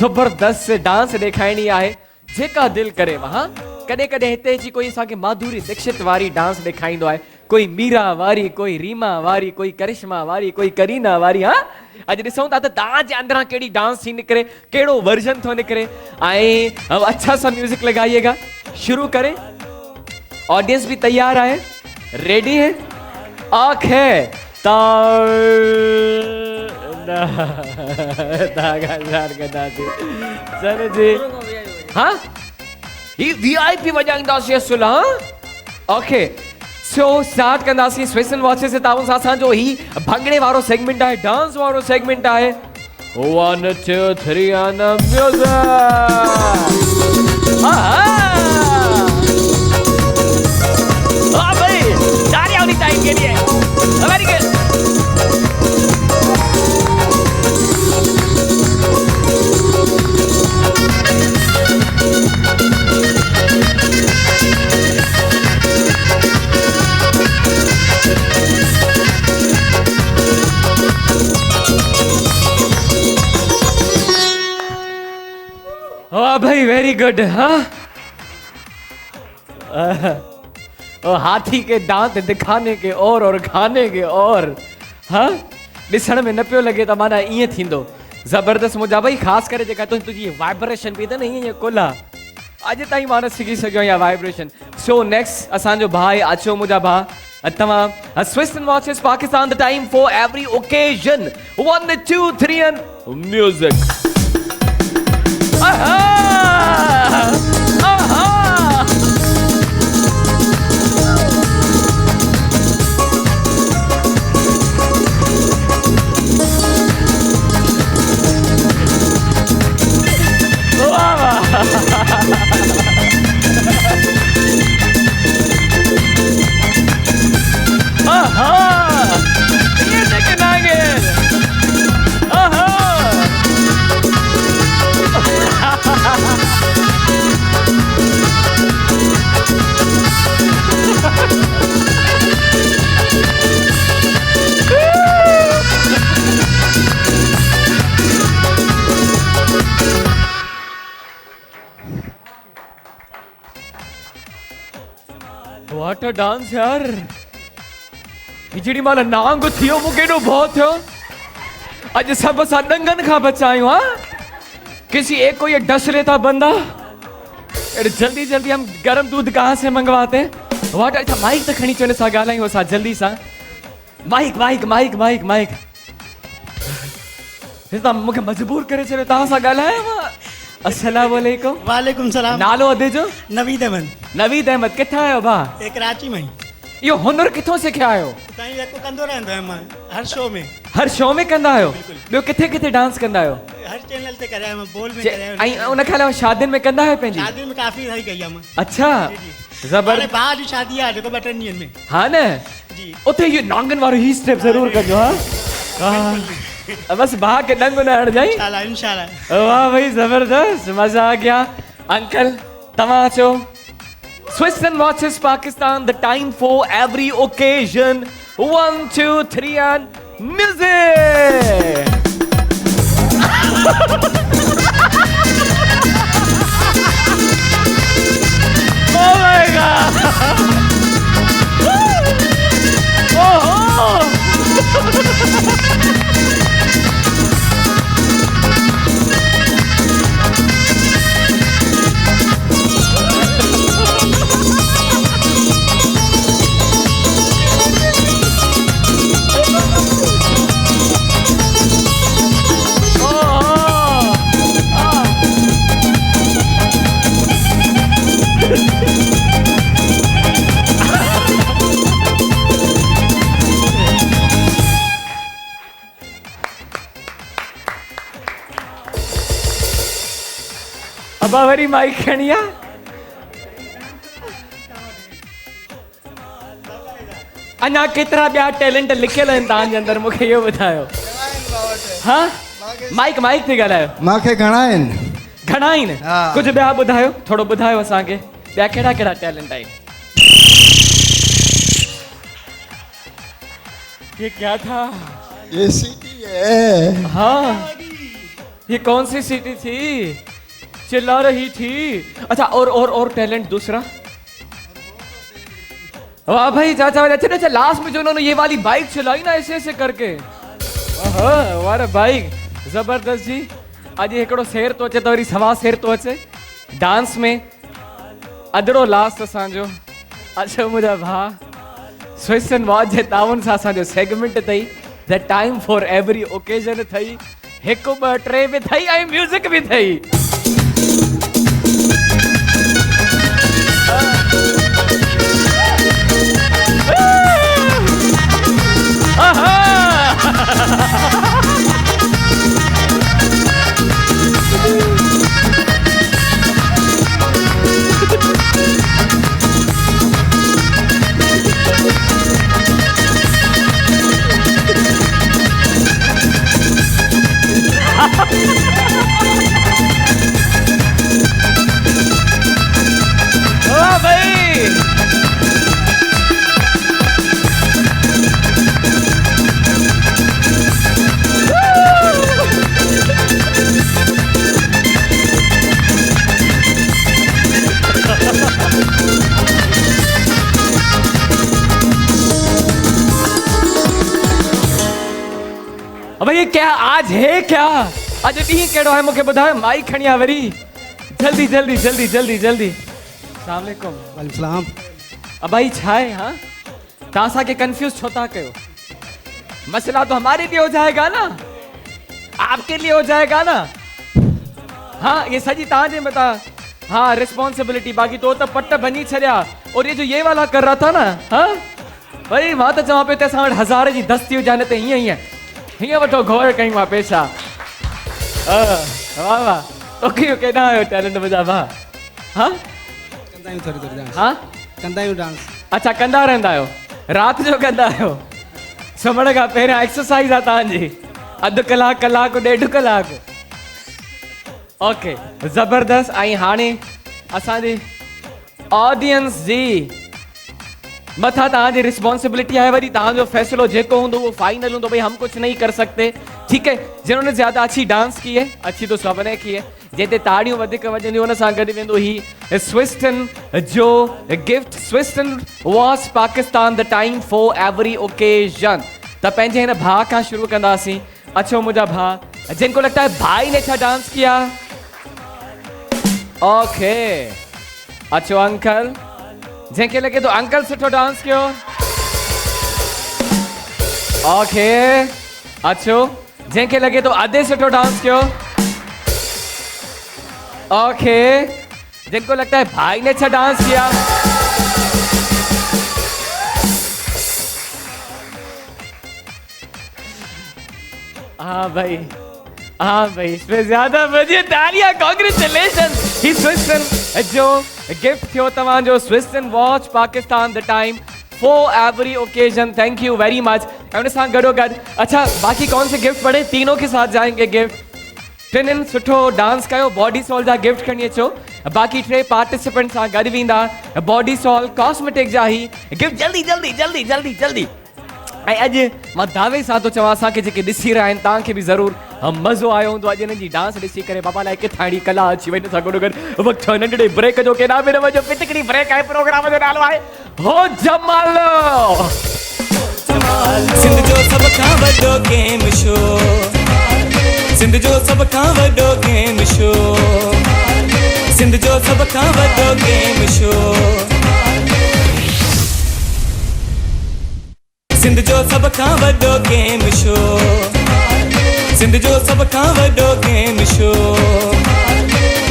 ज़बरदस्त डांस ॾेखारिणी आहे जेका दिलि करे हा कॾहिं कॾहिं हिते अची कोई असांखे माधुरी दीक्षित वारी डांस ॾेखारींदो आहे कोई मीरा वारी कोई रीमा वारी कोई करिश्मा वारी कोई करीना वारी हा अॼु ॾिसूं था त तव्हांजे अंदरां कहिड़ी डांस थी निकिरे कहिड़ो वर्जन थो निकिरे ऐं अच्छा सा म्यूजिक लगाइएगा शुरू करें ऑडियंस भी तैयार है रेडी है ओके चलो जी हाँ ये वीआईपी वजाईंदासीं असुल हाँ ओके सो स्टार्ट कंदासीं स्विस एंड वॉचेस से ताऊं सां जो ही भंगड़े वारो सेगमेंट है डांस वारो सेगमेंट है 1 2 3 एंड म्यूजिक हाँ भाई तालियां होनी चाहिए इनके लिए वेरी गुड वाह भाई वेरी गुड हाँ हाथी के दांत दिखाने के और खाने के और हाँ ॾिसण में न पियो लॻे त माना ईअं थींदो ज़बरदस्त मुंहिंजा भाई ख़ासि करे जेका तुंहिंजी वाइब्रेशन पई अथई न ईअं कुल अॼु ताईं मां न सिखी सघियो आहियां वाइब्रेशन सो नेक्स्ट असांजो भाउ अचो मुंहिंजा भाउ तव्हां Swiss and watches Pakistan the time for every occasion 1 2 3 and music What a dance यार हिजड़ी माला नांग थियो मूंखे एॾो भउ थियो अॼु सभु असां ॾंगनि खां बचा आहियूं हाँ किसी एक को ये डस लेता बंदा जल्दी जल्दी हम गरम दूध कहाँ से मंगवाते व्हाट अच्छा माइक तो खणी चवनि सां ॻाल्हायूं असां जल्दी सां mike mike mike mike mike तव्हां मूंखे मजबूर करे छॾियो तव्हां सां ॻाल्हायां मां अस्सलाम वालेकुम वालेकुम सलाम नालो अदे जो नवीद अहमद किथां आहियो भाउ एक कराची में इहो हुनर किथों सिखिया आहियो ताईं जेको कंदो रहंदो आहियां मां हर शो में कंदा आहियो ॿियो किथे किथे डांस कंदा आहियो हर चैनल ते कराया मां बोल में कराया ऐं उन खां अलावा शादियुनि में कंदा आहियो पंहिंजी शादी में काफ़ी सारी कई आहे मां अच्छा ज़बर भाउ जी शादी आहे जेको 2 ॾींहंनि में हा न जी उते इहो नांगन वारो ही स्टेप ज़रूर कजो हा बस भाउ के डंग न हणजाई इंशाल्लाह वाह भाई जबरदस्त मजा आ गया अंकल तव्हां अचो Swiss and Watches Pakistan, the time for every occasion. 1 2 3 and music. लगा। ओहो अब वरी माइक खणिया। अञा केतिरा ॿिया टैलेंट लिखियल आहिनि तव्हांजे अंदरि, मूंखे इहो ॿुधायो। हाँ माइक माइक ते ॻाल्हायो। मूंखे घणा आहिनि। घणा आहिनि? हा। कुझु ॿिया ॿुधायो, थोरो ॿुधायो असांखे ॿिया कहिड़ा कहिड़ा टैलेंट आहिनि। ये क्या था? ये सीटी है। हाँ ये कौन सी सीटी थी? चिल्ला रही थी। अच्छा और टैलेंट दूसरा? वाह भाई चाचा अच्छा लास्ट में जो उन्होंने ये वाली बाइक चलाई ना ऐसे ऐसे करके, वाह बाइक जबरदस्त जी। आज हिकिड़ो शेर तो अचे त वरी सवा शेर तो अचे डांस में। अदड़ो लास्ट असांजो। अच्छा मुंहिंजा भाउ स्विस एंड वॉच जे ताउन सां असांजो सेगमेंट अथई the time for every occasion अथई। हिकु ॿ टे बि अथई ऐं म्यूज़िक बि अथई। अब ये क्या आज है क्या? आज डी केड़ो है मुके बुधायो। माइक खणिया वरी जल्दी जल्दी जल्दी जल्दी जल्दी। अस्सलाम वालेकुम। वालेकुम सलाम। अब भाई छाए। हाँ तासा के कंफ्यूज छोता कयो। मसला तो हमारे लिए हो जाएगा ना, आपके लिए हो जाएगा ना। हाँ ये सजी ताजे बता। हाँ रिस्पॉन्सिबिलिटी बाकी तो पट्ट बनी छरिया। और ये जो ये वाला कर रहा था ना, हाँ भाई वहां तो जहाँ पे तैसा 1000 जी दस्ती हो जाने ते ही है हिया वठो घोर कहीं वहाँ पेशा। वाह वाह तो क्यों कहना है टैलेंट बजा वाह। हाँ कंदा आहियूं थोरी डांस। हाँ कंदा आहियूं डांस। अच्छा कंदा रहंदा आहियो, राति जो कंदा आहियो? सुम्हण खां पहिरियां एक्सरसाइज आहे तव्हांजी? अधु कलाक कलाक ॾेढ कलाक। ओके ज़बरदस्त। ऐं हाणे असांजी ऑडियंस जी मथा तव्हांजी रिस्पॉन्सिबिलिटी आहे। वरी तव्हांजो फैसलो जेको हूंदो वो फाइनल हूंदो। भाई हम कुछ नहीं कर सकते, ठीक है। जिन्होंने ज्यादा अच्छी डांस की है, अच्छी तो सबने की है, जेते ताड़ियों वधिक वजंदियूं उन सां गॾु वेंदो ही स्विस्टन जो gift. Swiston watch Pakistan the time for every occasion. त पंहिंजे हिन भाउ खां शुरू कंदासीं। अचो मुंहिंजा भाउ जिनको लगता है भाई ने अच्छा डांस किया। ओके अचो अंकल जंहिंखे लगे तो अंकल सुठो डांस कयो। ओके अचो जंहिंखे लगे तो अधे सुठो डांस कयो। ओके जिनको लगता है भाई ने अच्छा डांस किया। हाँ भाई इसमें ज्यादा बजिए तालियां। कांग्रेचुलेशन। ही स्विस्टन जो गिफ्ट थियो तव्हांजो Swiston watch Pakistan the time for every occasion. Thank you very much. उन सां गॾोगॾु अच्छा बाकी कौन से गिफ्ट पड़े? तीनों के साथ जाएंगे गिफ्ट। टिनिन सुठो डांस कयो। बॉडी सॉल जा गिफ्ट खणी अचो। बाकी 3 पार्टिसिपेंट सां गॾु वेंदा बॉडी सॉल कॉस्मेटिक जा ही गिफ्ट। जल्दी जल्दी जल्दी जल्दी जल्दी। ऐं अॼु मां दावे सां थो चवां असांखे जेके ॾिसी रहिया आहिनि तव्हांखे बि ज़रूरु हम मज़ो आयो हूंदो अॼु हिननि जी डांस ॾिसी करे बाबा लाइ किथां अहिड़ी कला अची वई सां गॾो गॾु वक़्तु नंढड़े ब्रेक जो केॾा बि न वञो पिटकड़ी ब्रेक आहे प्रोग्राम जो नालो आहे हो जमालो सिंध जो सब खां वॾो गेम शो सिंध जो सब खां वॾो गेम शो सिंध जो सब खां वॾो गेम शो सिंध जो सब खां वॾो गेम शो सिंध जो सब खां वॾो गेम शो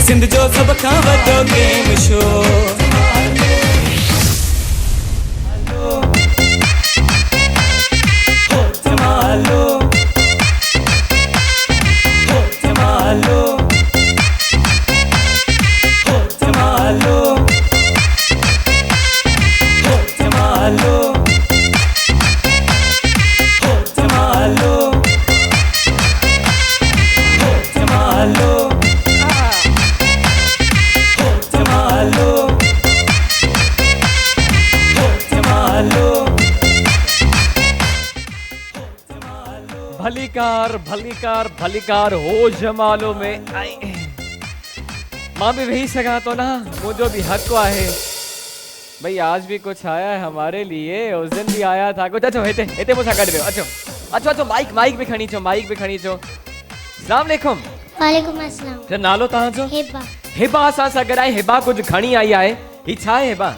सिंध जो सब खां वॾो गेम शो भलीकार हो जमालो में मां भी वही सगा तो ना मुझो भी हक है भाई आज भी कुछ आया है हमारे लिए उस दिन भी आया था कुछ अचो हेते मुसा कर दो अचो माइक भी खणी छो अस्सलाम वालेकुम वालेकुम अस्सलाम तो नालो तहां जो हिबा असां सां गॾु आहे हिबा कुछ खणी आई आहे ही छा आहे हिबा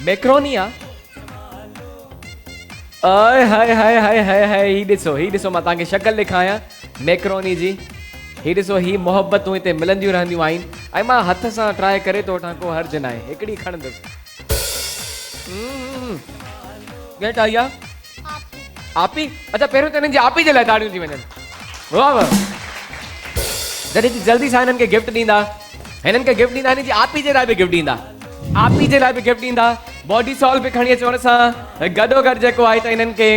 मैक्रोनी आ आय हाय हाय हाय हाय हाय ही ॾिसो मां तव्हांखे शक्ल ॾेखारियां मैक्रोनी जी ही ॾिसो ही मोहब्बतूं हिते मिलंदियूं रहंदियूं आहिनि ऐं मां हथ सां ट्राई करे थो वठां को हर्ज न आहे हिकिड़ी खणंदुसि गेट आई आहे आपी अच्छा पहिरियों त हिननि जी आपी जे लाइ ताड़ियूं थी वञनि वाह वाह जॾहिं जल्दी सां हिननि खे गिफ्ट ॾींदा हिननि जी आपी जे लाइ बि गिफ्ट ॾींदा बॉडी सॉल्व भी खणी अचण सां गॾो गॾु जेको आहे त इन्हनि खे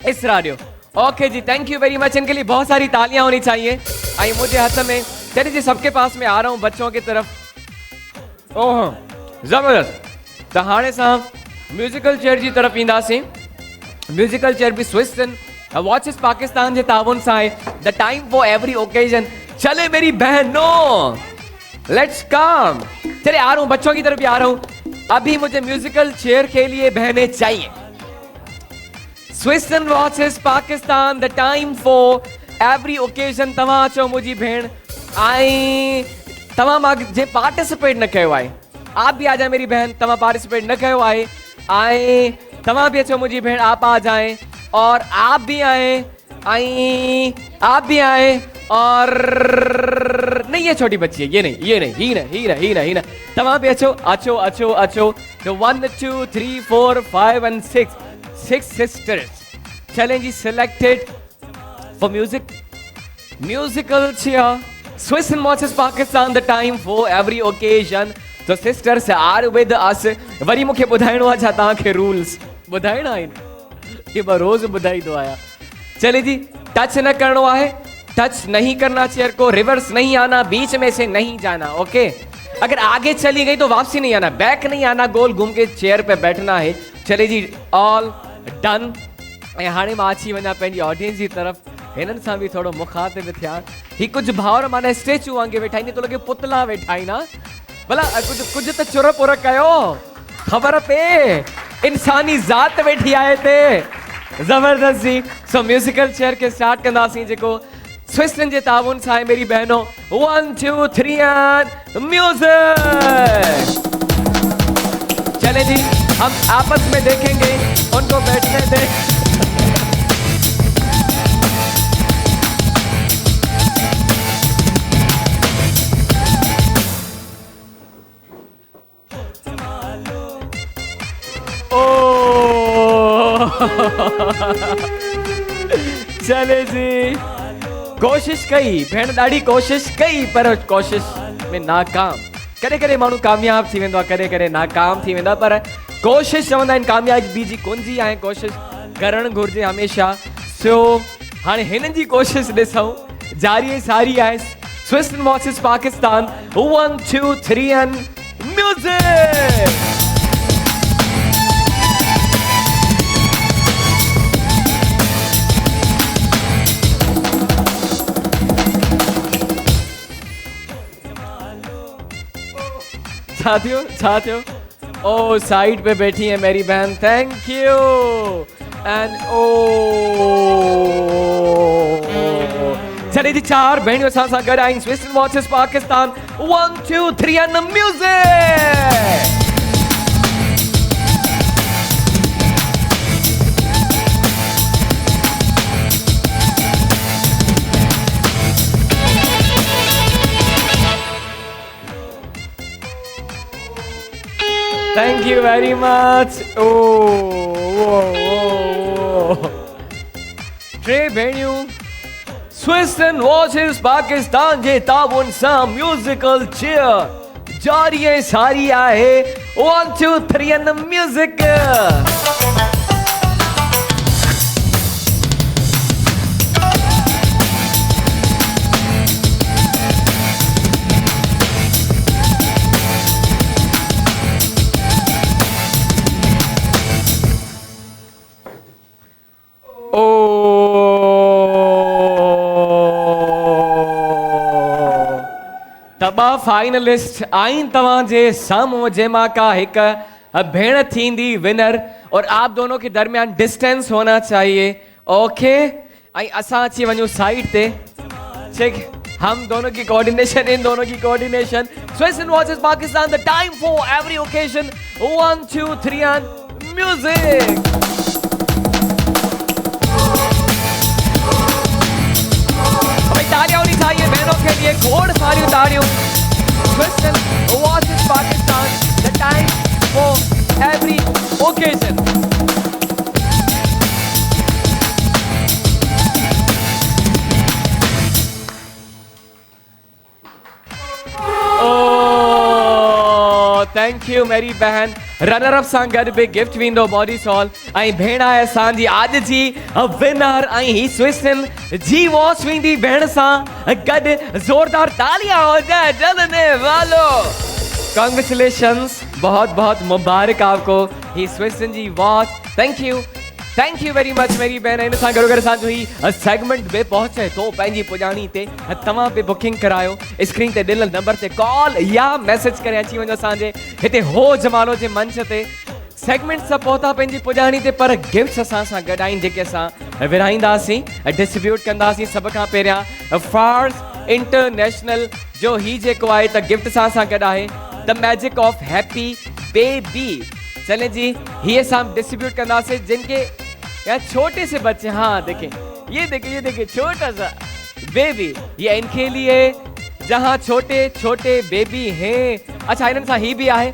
इसरा ॾियो ओके जी थैंक यू वेरी मच इनके लिए बहुत सारी तालियां होनी चाहिए आई मुझे हाथ में चलिए जी सबके पास में आ रहा हूँ बच्चों की तरफ ओह जबरदस्त तो हाणे सां म्यूजिकल चेयर जी तरफ ईंदासीं म्यूजिकल चेयर भी स्विस्टन वॉचिस पाकिस्तान जे ताउन सां आहे the time for every occasion चले मेरी बहनों लेट्स कम चले आ रहा हूँ बच्चों की तरफ भी आ रहा हूँ अभी मुझे म्यूजिकल चेयर के लिए बहनें चाहिए Swiston watches Pakistan the time for every occasion तव्हां अचो मुझी भेण आई तव्हां मां जे पार्टिसिपेट न कयो आहे आप भी आ जाए मेरी बहन तव्हां पार्टिसिपेट न कयो आहे आई तव्हां भी अचो मुझी भेण आप आ जाए और आप भी आए आई आप भी आए और नहीं ये छोटी बच्ची है ये नहीं ही ना तमाम भी अच्छो तो 1 2 3 4 5 and 6 sisters challenge is selected for musical cheer Swiss and watches Pakistan the time for every occasion so sisters are with us worry मुखे बुधाइणो आहे छा तव्हांखे रूल्स बुधाइणा आहिनि ये रोज बुधाई दो आया चले जी टच न करनो है टच नहीं करना चेयर को रिवर्स नहीं आना बीच में से नहीं जाना ओके अगर आगे चली गई तो वापसी नहीं आना बैक नहीं आना गोल घूम के चेयर पे बैठना है चले जी ऑल डन ऐं हाणे मां अची वञा पंहिंजी ऑडियंस जी तरफ़ हिननि सां बि थोरो मुखातिब थिया ही कुझु भाउर माना स्टेचू वांगुरु वेठा आहिनि तो लॻे पुतला वेठा आहिनि भला कुझु त चुर पुर कयो ख़बर पए इंसानी ज़ात वेठी आहे हिते ज़बरदस्त जी सो म्यूजिकल चेयर के स्टार्ट कंदासीं जेको स्विस्टन जे ताउन सां आहे मेरी बहनों 1 2 3 एंड म्यूजिक चले जी हम आपस में देखेंगे उनको बैठने दें चले जी कोशिश कई भेण ॾाढी कोशिश कई पर कोशिश में नाकाम कॾहिं कॾहिं माण्हू कामयाब थी वेंदो आहे कॾहिं कॾहिं नाकाम थी वेंदो आहे पर कोशिश चवंदा आहिनि कामयाबी जी कुंजी आहे कोशिश करणु घुरिजे हमेशह सो हाणे हिननि जी कोशिश ॾिसूं जारी सारी आहे स्विस्टन वॉचिस पाकिस्तान 1 2 3 एंड म्यूजिक साथियों ओ साइड पे बैठी है मेरी बहन, थैंक यू। एंड ओ चलिए जी, 4 भेड़ियों साथ गॾु आहिनि Swiss watches Pakistan. 1 2 3 and the music. Thank you very much. टे भेड़ियों स्विस वॉचेस पाकिस्तान जे ताबुन सां म्यूजिकल चेयर जारी है सारी आहे। 1 2 3 एंड द म्यूजिक। तबा फाइनलिस्ट आइन तवांजे सामो जेमा का एक भेड़ थींदी विनर, और आप दोनों के दरमियान डिस्टेंस होना चाहिए। ओके आई असा अच्छी वनू साइड ते ठीक, हम दोनों की कोऑर्डिनेशन, इन दोनों की coordination. Swiss watches Pakistan, the time for every occasion. 1 2 3 and music. तालियां होनी चाहिए बहनों के लिए, घोड़ सारी तालियों। Swiss watches Pakistan, the time for every occasion. Thank you मेरी बहन। रनर अप सां गॾु बि गिफ्ट वेंदो बॉडी सॉल। ऐं भेण आहे असांजी अॼु जी विनर, ऐं ही स्विसन जी वॉच वेंदी भेण सां गॾु। ज़ोरदार तालियां हो जाए जलने वालो। कांग्रेचुलेशंस, बहुत बहुत मुबारक आपको ही स्विसन जी watch. Thank you very much मेरी बहन। इन सां गॾोगॾु असांजो ही सेगमेंट बि पहुचे थो पंहिंजी पुॼाणी ते। तव्हां बि बुकिंग करायो, स्क्रीन ते ॾिनल नंबर ते कॉल या मैसेज करे अची वञो असांजे हिते हो जमालो जे मंच ते। सेगमेंट सां पहुता पंहिंजी पुॼाणी ते, पर गिफ्ट्स असां सां गॾु आहिनि जेके असां विराईंदासीं, डिस्ट्रीब्यूट कंदासीं। सभ खां पहिरियां फार्स इंटरनेशनल जो ही जेको आहे त गिफ्ट सां गॾु आहे the magic of happy baby. चले जी, ये हम डिस्ट्रीब्यूट करना से जिनके यार छोटे से बच्चे, हाँ देखें, ये देखें छोटा सा बेबी, ये इनके लिए जहाँ छोटे छोटे बेबी हैं। अच्छा इन्हनि सां ही भी आहे।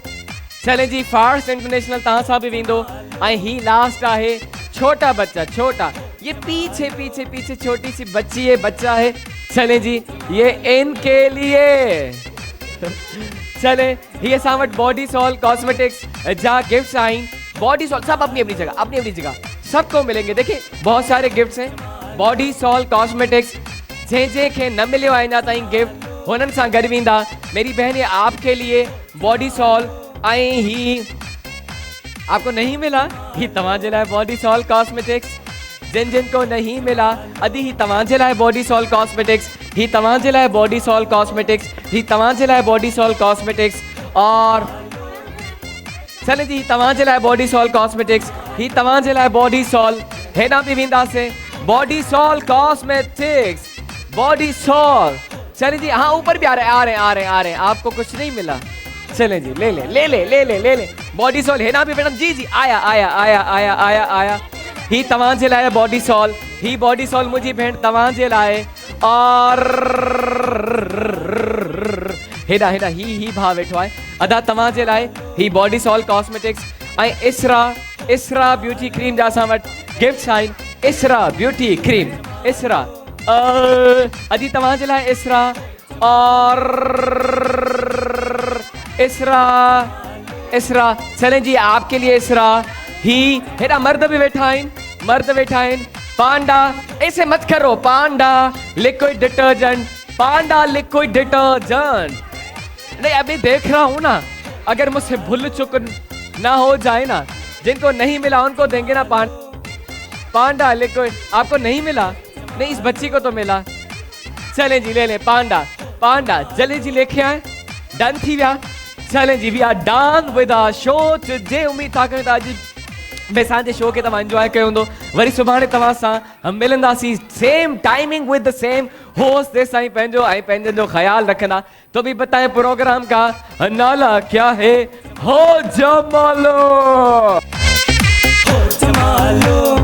चले जी, फार्स इंटरनेशनल तव्हां सां भी वेंदो। ऐं ही लास्ट आहे छोटा बच्चा, छोटा, ये पीछे पीछे पीछे छोटी सी बच्ची है, बच्चा है। चले जी, ये इनके लिए चले ही असां वटि बॉडी सॉल कॉस्मेटिक्स जा गिफ्ट्स आहिनि। बॉडी सॉल सब अपनी अपनी जगह सबको मिलेंगे। देखिए बहुत सारे गिफ्ट्स हैं। बॉडी सॉल कॉस्मेटिक्स जंहिंखे न मिलियो आहे अञा ताईं गिफ्ट, हुननि सां गॾु वेंदा। मेरी बहन, ये आपके लिए बॉडी सॉल। ऐं ही आपको नहीं मिला, ही तव्हांजे लाइ बॉडी सॉल कॉस्मेटिक्स। जिनको नहीं मिला, अदी ही तव्हांजे लाइ बॉडी सॉल कॉस्मेटिक्स, ही तव्हांजे लाइ बॉडी सॉल कॉस्मेटिक्स, ही तव्हांजे लाइ बॉडी सॉल कॉस्मेटिक्स। और चले जी, तव्हांजे लाइ बॉडी सॉल कॉस्मेटिक्स, ही तव्हांजे लाइ बॉडी सॉल। हेॾां बि वेंदासीं, Body Soul Cosmetics, Body Soul. चले जी, हाँ ऊपर भी आ रहे हैं। आपको कुछ नहीं मिला, चले जी ले बॉडी सॉल। हेॾां भी मैडम जी आया। ही तव्हांजे लाइ बॉडी सॉल, ही बॉडी सॉल मुंहिंजी भेण तव्हांजे लाइ। और हेॾा ही भाउ वेठो आहे, अदा तव्हांजे लाइ ही बॉडी सॉल कॉस्मेटिक्स। ऐं इसरा ब्यूटी क्रीम जा असां वटि गिफ्ट्स आहिनि। इसरा ब्यूटी क्रीम, इसरा अदी तव्हांजे लाइ इसरा। और इसरा चलें जी, आपके लिए इसरा। ही हेॾा मर्द भी वेठा आहिनि। पांडा, ऐसे मत करो, पांडा लिक्विड डिटर्जेंट, पांडा लिक्विड डिटर्जेंट। नहीं अभी देख रहा हूँ ना, अगर मुझसे भूल चुक ना हो जाए ना, जिनको नहीं मिला उनको देंगे ना पांडा लिक्विड। आपको नहीं मिला? नहीं, इस बच्ची को तो मिला। चलें जी ले लें पांडा जल्दी जी लेके आए। डन थी विया। चलें जी, we are done with our show today. उम्मीद था कयूं था अॼु असांजे शो खे तव्हां एंजॉय कयो हूंदो। वरी सुभाणे तव्हां सां मिलंदासीं same timing with the same host. ते साईं पंहिंजो ऐं पंहिंजनि जो ख्याल रखंदा। तो भी बताएं प्रोग्राम का नाला क्या है? हो जमालो, हो जमालो।